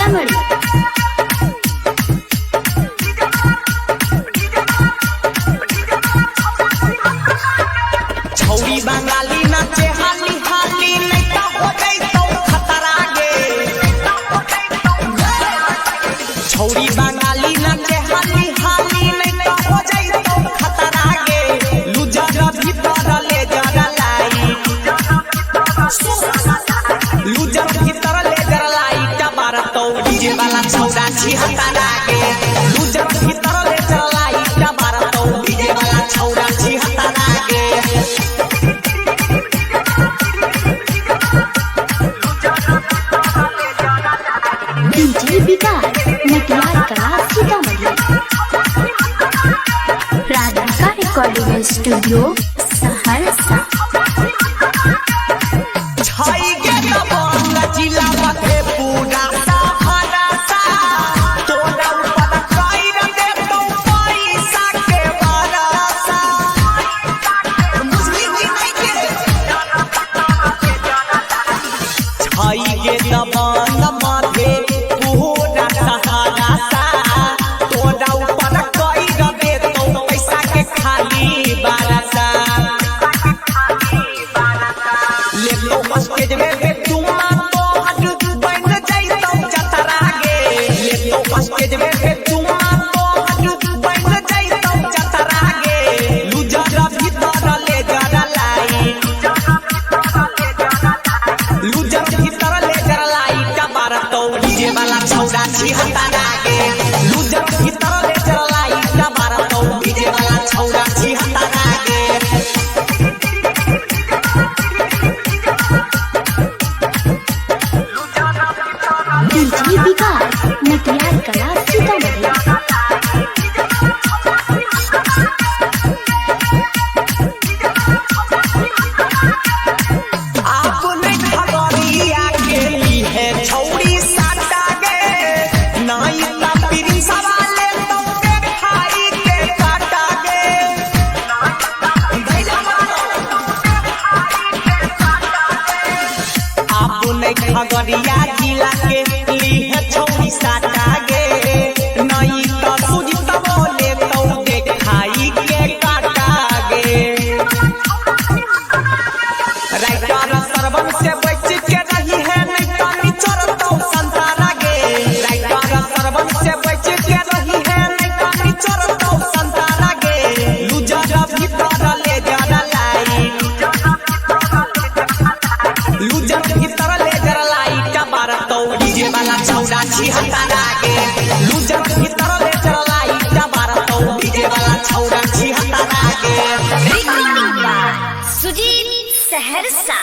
सीतामढ़ी। छौरी बंगाली नाचे हाली हाली नहीं तो हो गई तो खतरा गे। छौरी बंगाली नाचे हाली हाली नहीं तो हो जाई तो खतरा गे। लूजर भीतर ले जरा लाई, लूजर भीतर ले जरा लाई टबार तो डीजे वाला छौरा छी हतरा गे। लूजर भीतर ले जरा लाई टबार तो डीजे वाला छौरा छी हतरा गे। DJ Vikas Matiyar Kala Sitamarhi. Radhika recording studio Saharsa. छाई गे दबंग जिला मधेपुरा सहरसा। तोरा ऊपर कइर दे तो पैसा के बरसा। मुस्लिम नहीं के छाई गे दबंग मधेपुरा सहरसा। तोरा ऊपर कइर दे तो पैसा के खाली बरसा। ले लो स्टेज में तुमा तो हट बन जाई तो जतरा गे। ले लो स्टेज में तुमा तो हट बन जाई तो जतरा गे। लूजर भीतर ले जरा लाई, लूजर भीतर ले जरा लाई टबार तो डीजे वाला छौरा छी हतरा गे। लूजर भीतर ले जरा लाई टबार तो डीजे वाला छौरा छी हतरा गे। डीजे विकास मटियार कला सीतामढ़ी। आपने खगड़िया के ली है छौरी साटा गे। नाई ता पिरी सवाले तो खाई के काटा गे। आपने खगड़िया जिला के ली है छौरी साटा गे। नाई ता सुजी तबोले तो खाई के काटा गे। राइटर सरवन से बच के रही है नहीं तो निचर तो संतारा गे। राइटर सरवन से बच के रही है नहीं तो निचर तो संतारा गे। लूजर भीतर ले जरा लाई, लूजर भीतर ले जरा लाई टबार तो डीजे वाला छौरा छी हतरा गे। लूजर भीतर ले जरा लाई टबार तो डीजे वाला छौरा छी हतरा गे। सुजीत सहरसा।